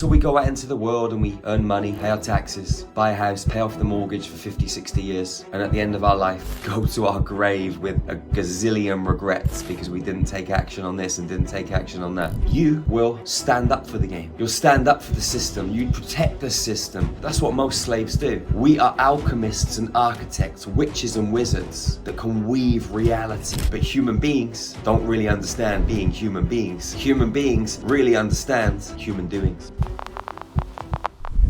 So we go out into the world and we earn money, pay our taxes, buy a house, pay off the mortgage for 50, 60 years. And at the end of our life, go to our grave with a gazillion regrets because we didn't take action on this and didn't take action on that. You will stand up for the game. You'll stand up for the system. You protect the system. That's what most slaves do. We are alchemists and architects, witches and wizards that can weave reality. But human beings don't really understand being human beings. Human beings really understand human doings.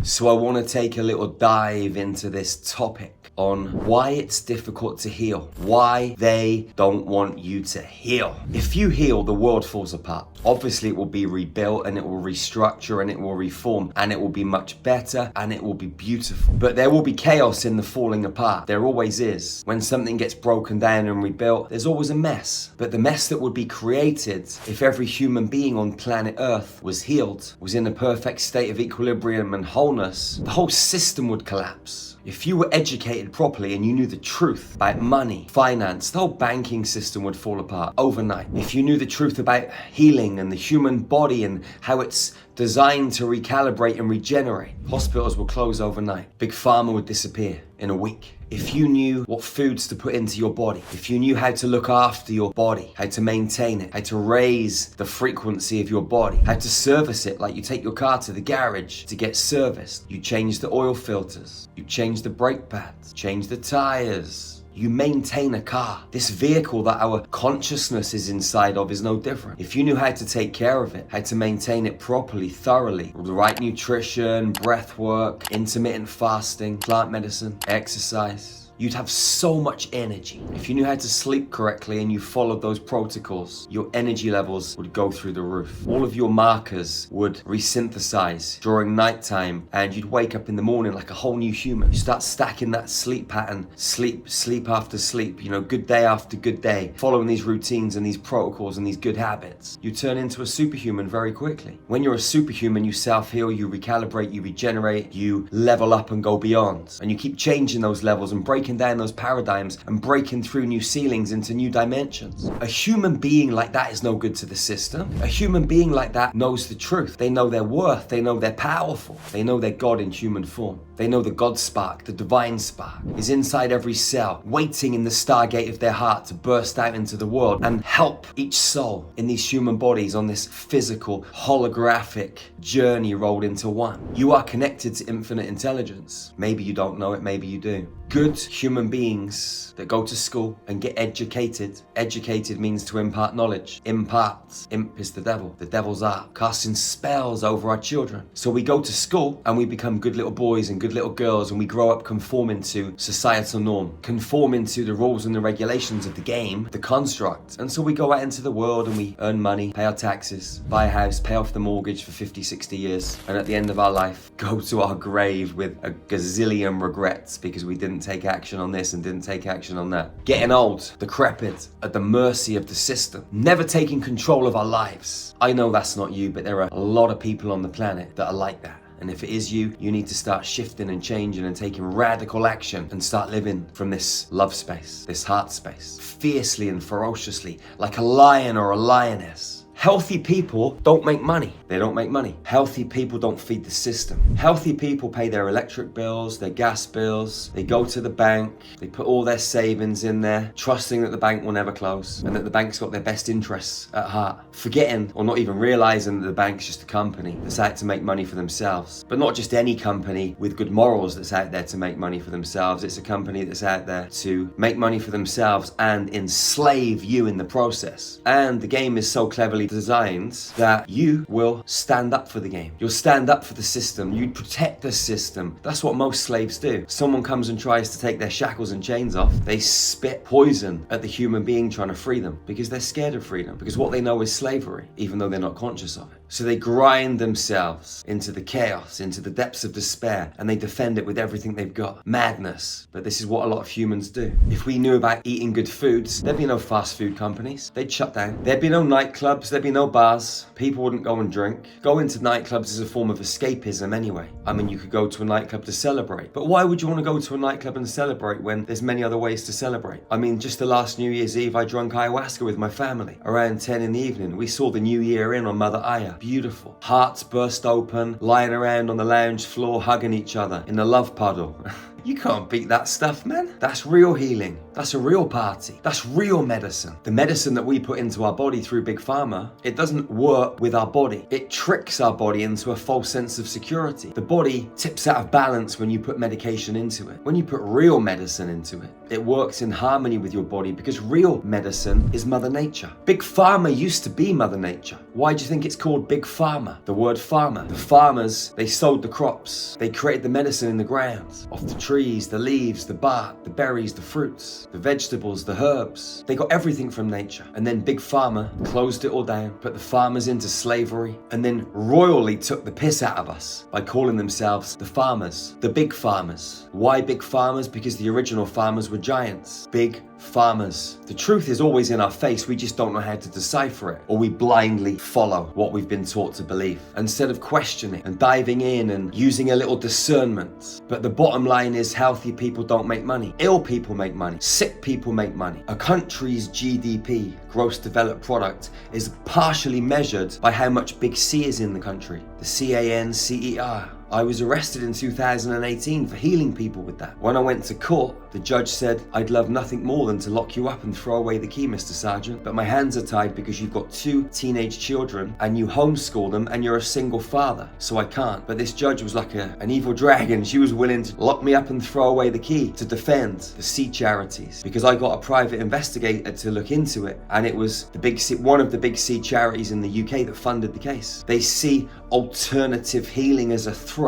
So I want to take a little dive into this topic on why it's difficult to heal, why they don't want you to heal. If you heal, the world falls apart. Obviously it will be rebuilt and it will restructure and it will reform and it will be much better and it will be beautiful. But there will be chaos in the falling apart. There always is. When something gets broken down and rebuilt, there's always a mess. But the mess that would be created if every human being on planet Earth was healed, was in a perfect state of equilibrium and wholeness, the whole system would collapse. If you were educated properly and you knew the truth about money, finance, the whole banking system would fall apart overnight. If you knew the truth about healing and the human body and how it's designed to recalibrate and regenerate, hospitals would close overnight. Big Pharma would disappear in a week. If you knew what foods to put into your body, if you knew how to look after your body, how to maintain it, how to raise the frequency of your body, how to service it, like you take your car to the garage to get serviced, you change the oil filters, you change the brake pads, change the tires, you maintain a car. This vehicle that our consciousness is inside of is no different. If you knew how to take care of it, how to maintain it properly, thoroughly, the right nutrition, breath work, intermittent fasting, plant medicine, exercise, you'd have so much energy. If you knew how to sleep correctly and you followed those protocols, your energy levels would go through the roof. All of your markers would resynthesize during nighttime and you'd wake up in the morning like a whole new human. You start stacking that sleep pattern, sleep after sleep, good day after good day, following these routines and these protocols and these good habits. You turn into a superhuman very quickly. When you're a superhuman, you self-heal, you recalibrate, you regenerate, you level up and go beyond. And you keep changing those levels and breaking down those paradigms and breaking through new ceilings into new dimensions. A human being like that is no good to the system. A human being like that knows the truth. They know their worth. They know they're powerful. They know they're God in human form. They know the God spark, the divine spark, is inside every cell, waiting in the stargate of their heart to burst out into the world and help each soul in these human bodies on this physical, holographic journey rolled into one. You are connected to infinite intelligence. Maybe you don't know it, maybe you do. Good human beings that go to school and get educated. Educated means to impart knowledge. Impart. Imp is the devil. The devil's art. Casting spells over our children. So we go to school and we become good little boys and good little girls and we grow up conforming to societal norm. Conforming to the rules and the regulations of the game, the construct. And so we go out into the world and we earn money, pay our taxes, buy a house, pay off the mortgage for 50, 60 years. And at the end of our life, go to our grave with a gazillion regrets because we didn't take action on this and didn't take action on that. Getting old, decrepit, at the mercy of the system, never taking control of our lives. I know that's not you, but there are a lot of people on the planet that are like that. And if it is you, you need to start shifting and changing and taking radical action and start living from this love space, this heart space, fiercely and ferociously, like a lion or a lioness. Healthy people don't make money. They don't make money. Healthy people don't feed the system. Healthy people pay their electric bills, their gas bills. They go to the bank. They put all their savings in there, trusting that the bank will never close and that the bank's got their best interests at heart. Forgetting or not even realizing that the bank's just a company that's out to make money for themselves. But not just any company with good morals that's out there to make money for themselves. It's a company that's out there to make money for themselves and enslave you in the process. And the game is so cleverly designed that you will stand up for the game. You'll stand up for the system. You protect the system. That's what most slaves do. Someone comes and tries to take their shackles and chains off. They spit poison at the human being trying to free them because they're scared of freedom, because what they know is slavery, even though they're not conscious of it. So they grind themselves into the chaos, into the depths of despair, and they defend it with everything they've got. Madness. But this is what a lot of humans do. If we knew about eating good foods, there'd be no fast food companies. They'd shut down. There'd be no nightclubs. There'd be no bars. People wouldn't go and drink. Going to nightclubs is a form of escapism anyway. I mean, you could go to a nightclub to celebrate. But why would you want to go to a nightclub and celebrate when there's many other ways to celebrate? I mean, just the last New Year's Eve, I drank ayahuasca with my family. Around 10 in the evening, we saw the new year in on Mother Aya. nature, beautiful. Hearts burst open, lying around on the lounge floor, hugging each other in the love puddle. You can't beat that stuff, man. That's real healing. That's a real party. That's real medicine. The medicine that we put into our body through Big Pharma, it doesn't work with our body. It tricks our body into a false sense of security. The body tips out of balance when you put medication into it. When you put real medicine into it, it works in harmony with your body because real medicine is Mother Nature. Big Pharma used to be Mother Nature. Why do you think it's called Big Pharma? The word farmer. The farmers, they sowed the crops. They created the medicine in the ground, off the trees, the leaves, the bark, the berries, the fruits, the vegetables, the herbs. They got everything from nature. And then Big Pharma closed it all down, put the farmers into slavery, and then royally took the piss out of us by calling themselves the farmers, the big farmers. Why big farmers? Because the original farmers were giants. Big farmers. The truth is always in our face, we just don't know how to decipher it, or we blindly follow what we've been taught to believe instead of questioning and diving in and using a little discernment. But the bottom line is healthy people don't make money. Ill people make money. Sick people make money. A country's GDP, gross developed product, is partially measured by how much big C is in the country. The CANCER. I was arrested in 2018 for healing people with that. When I went to court, the judge said, I'd love nothing more than to lock you up and throw away the key, Mr. Sergeant, but my hands are tied because you've got 2 teenage children and you homeschool them and you're a single father, so I can't. But this judge was like an evil dragon. She was willing to lock me up and throw away the key to defend the C charities because I got a private investigator to look into it, and it was the big C, one of the big C charities in the UK that funded the case. They see alternative healing as a threat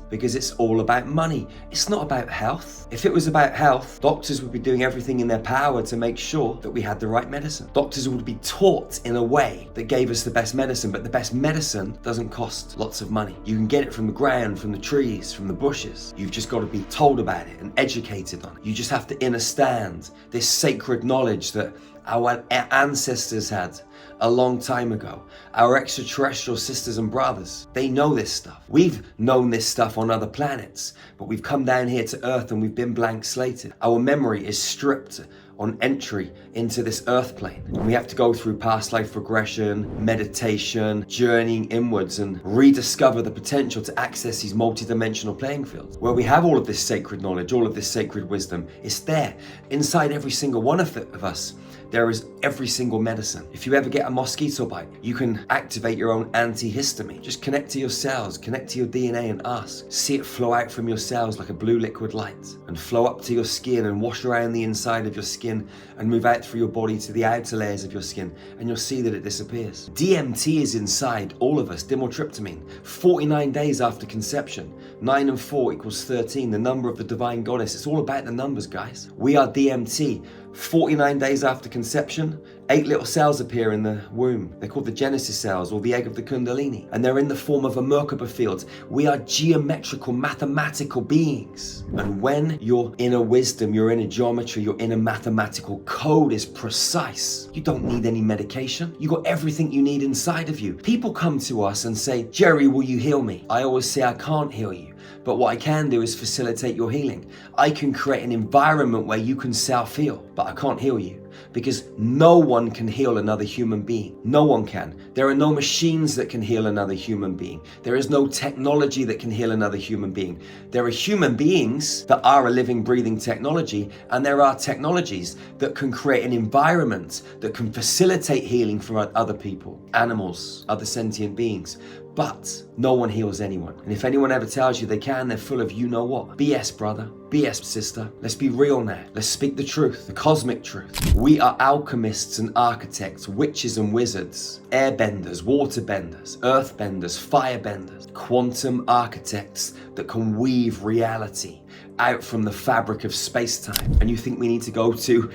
because it's all about money. It's not about health. If it was about health, doctors would be doing everything in their power to make sure that we had the right medicine. Doctors would be taught in a way that gave us the best medicine, but the best medicine doesn't cost lots of money. You can get it from the ground, from the trees, from the bushes. You've just got to be told about it and educated on it. You just have to understand this sacred knowledge that our ancestors had a long time ago. Our extraterrestrial sisters and brothers, they know this stuff. We've known this stuff on other planets, but we've come down here to Earth and we've been blank slated. Our memory is stripped on entry into this earth plane. And we have to go through past life regression, meditation, journeying inwards and rediscover the potential to access these multidimensional playing fields where we have all of this sacred knowledge, all of this sacred wisdom. It's there inside every single one of us. There is every single medicine. If you ever get a mosquito bite, you can activate your own antihistamine. Just connect to your cells, connect to your DNA and ask. See it flow out from your cells like a blue liquid light and flow up to your skin and wash around the inside of your skin and move out through your body to the outer layers of your skin, and you'll see that it disappears. DMT is inside all of us, dimethyltryptamine. 49 days after conception, 9 and 4 equals 13, the number of the divine goddess. It's all about the numbers, guys. We are DMT. 49 days after conception, 8 little cells appear in the womb. They're called the Genesis cells or the egg of the Kundalini, and they're in the form of a Merkaba field. We are geometrical, mathematical beings. And when your inner wisdom, your inner geometry, your inner mathematical code is precise, you don't need any medication. You got everything you need inside of you. People come to us and say, Jerry, will you heal me? I always say I can't heal you. But what I can do is facilitate your healing. I can create an environment where you can self-heal, but I can't heal you because no one can heal another human being. No one can. There are no machines that can heal another human being. There is no technology that can heal another human being. There are human beings that are a living, breathing technology, and there are technologies that can create an environment that can facilitate healing for other people, animals, other sentient beings. But no one heals anyone. And if anyone ever tells you they can, they're full of you know what. BS, brother. BS, sister. Let's be real now. Let's speak the truth, the cosmic truth. We are alchemists and architects, witches and wizards, airbenders, waterbenders, earthbenders, firebenders, quantum architects that can weave reality out from the fabric of space-time. And you think we need to go to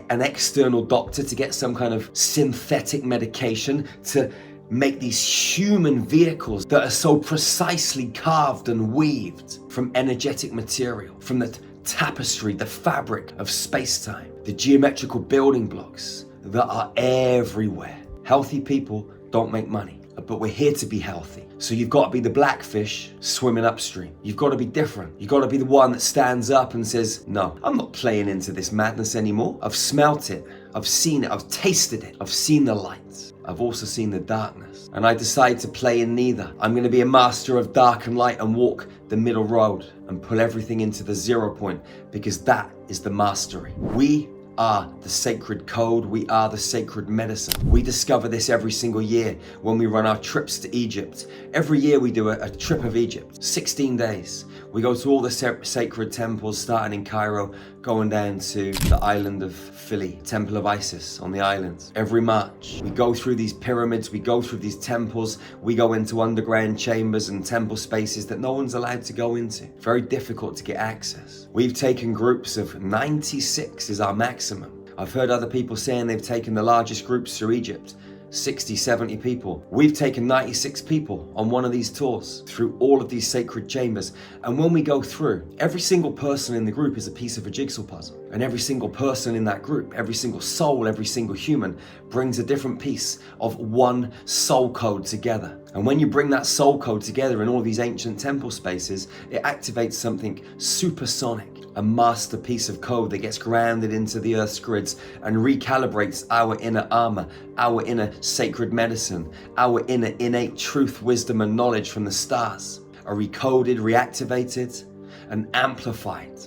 an external doctor to get some kind of synthetic medication to make these human vehicles that are so precisely carved and weaved from energetic material, from the tapestry, the fabric of space-time, the geometrical building blocks that are everywhere. Healthy people don't make money, but we're here to be healthy. So you've got to be the blackfish swimming upstream. You've got to be different. You've got to be the one that stands up and says, no, I'm not playing into this madness anymore. I've smelt it. I've seen it. I've tasted it. I've seen the light. I've also seen the darkness. And I decide to play in neither. I'm going to be a master of dark and light and walk the middle road and pull everything into the 0 point, because that is the mastery. We are the sacred code. We are the sacred medicine. We discover this every single year when we run our trips to Egypt. Every year we do a trip of Egypt, 16 days. We go to all the sacred temples, starting in Cairo, going down to the island of Philly, Temple of Isis on the islands. Every March, we go through these pyramids, we go through these temples, we go into underground chambers and temple spaces that no one's allowed to go into. Very difficult to get access. We've taken groups of 96 is our maximum. I've heard other people saying they've taken the largest groups through Egypt, 60, 70 people. We've taken 96 people on one of these tours through all of these sacred chambers. And when we go through, every single person in the group is a piece of a jigsaw puzzle. And every single person in that group, every single soul, every single human brings a different piece of one soul code together. And when you bring that soul code together in all these ancient temple spaces, it activates something supersonic. A masterpiece of code that gets grounded into the earth's grids and recalibrates our inner armor, our inner sacred medicine, our inner innate truth, wisdom, and knowledge from the stars are recoded, reactivated, and amplified.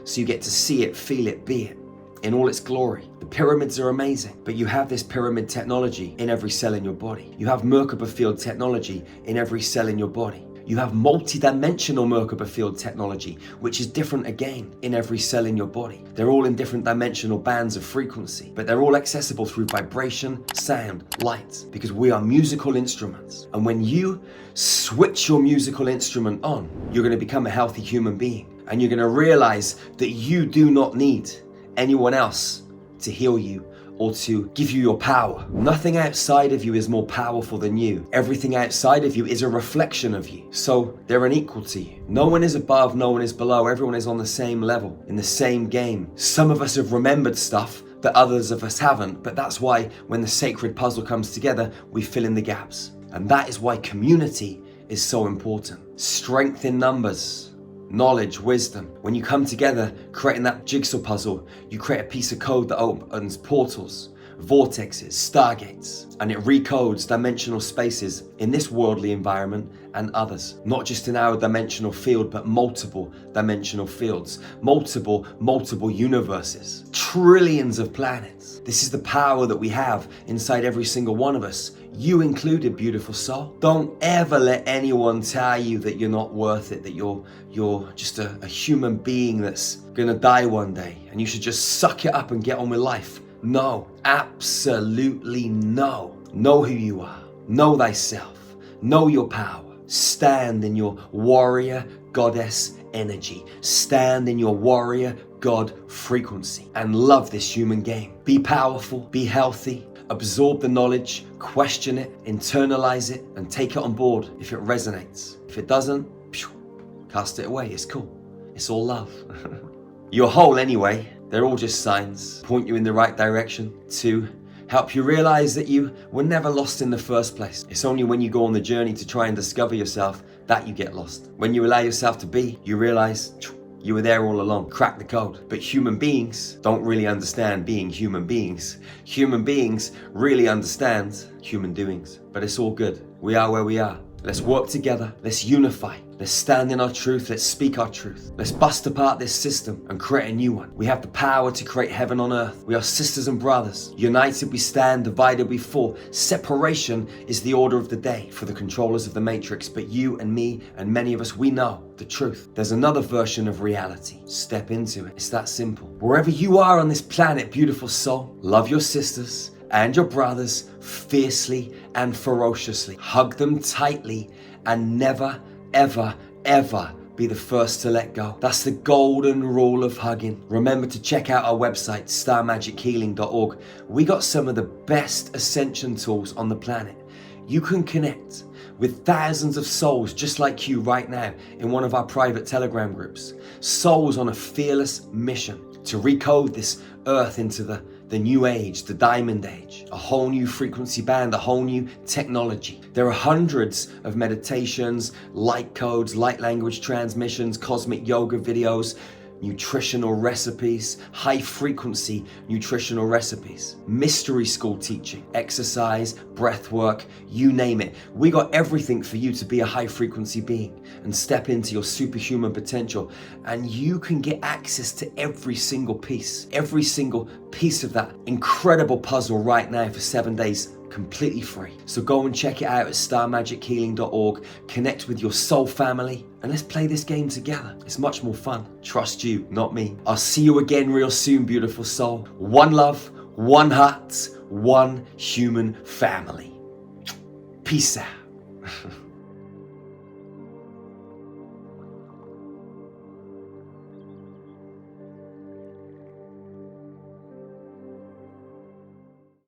So you get to see it, feel it, be it in all its glory. The pyramids are amazing, but you have this pyramid technology in every cell in your body. You have Merkaba field technology in every cell in your body. You have multi-dimensional Merkaba field technology, which is different again in every cell in your body. They're all in different dimensional bands of frequency, but they're all accessible through vibration, sound, light, because we are musical instruments. And when you switch your musical instrument on, you're going to become a healthy human being. And you're going to realize that you do not need anyone else to heal you or to give you your power. Nothing outside of you is more powerful than you. Everything outside of you is a reflection of you. So they're unequal to you. No one is above, no one is below. Everyone is on the same level, in the same game. Some of us have remembered stuff that others of us haven't, but that's why when the sacred puzzle comes together, we fill in the gaps. And that is why community is so important. Strength in numbers. Knowledge, wisdom. When you come together, creating that jigsaw puzzle, you create a piece of code that opens portals, vortexes, stargates, and it recodes dimensional spaces in this worldly environment and others. Not just in our dimensional field, but multiple dimensional fields, multiple universes, trillions of planets. This is the power that we have inside every single one of us. You included, beautiful soul. Don't ever let anyone tell you that you're not worth it, that you're just a human being that's gonna die one day and you should just suck it up and get on with life. No, absolutely no. Know who you are. Know thyself. Know your power. Stand in your warrior goddess energy. Stand in your warrior god frequency and love this human game. Be powerful, be healthy, absorb the knowledge, question it, internalize it, and take it on board if it resonates. If it doesn't, cast it away. It's cool. It's all love. You're whole anyway. They're all just signs, point you in the right direction to help you realize that you were never lost in the first place. It's only when you go on the journey to try and discover yourself that you get lost. When you allow yourself to be, you realize you were there all along. Crack the code. But human beings don't really understand being human beings. Human beings really understand human doings. But it's all good. We are where we are. Let's work together. Let's unify. Let's stand in our truth. Let's speak our truth. Let's bust apart this system and create a new one. We have the power to create heaven on earth. We are sisters and brothers. United we stand, divided we fall. Separation is the order of the day for the controllers of the matrix. But you and me and many of us, we know the truth. There's another version of reality. Step into it. It's that simple. Wherever you are on this planet, beautiful soul, love your sisters and your brothers fiercely and ferociously. Hug them tightly and never, ever, ever be the first to let go. That's the golden rule of hugging. Remember to check out our website, starmagichealing.org. We got some of the best ascension tools on the planet. You can connect with thousands of souls just like you right now in one of our private Telegram groups. Souls on a fearless mission to recode this earth into the new age, the diamond age, a whole new frequency band, a whole new technology. There are hundreds of meditations, light codes, light language transmissions, cosmic yoga videos, nutritional recipes, high frequency nutritional recipes, mystery school teaching, exercise, breath work, you name it. We got everything for you to be a high frequency being and step into your superhuman potential. And you can get access to every single piece of that incredible puzzle right now for 7 days, completely free. So go and check it out at starmagichealing.org. Connect with your soul family and let's play this game together. It's much more fun. Trust you, not me. I'll see you again real soon, beautiful soul. One love, one heart, one human family. Peace out.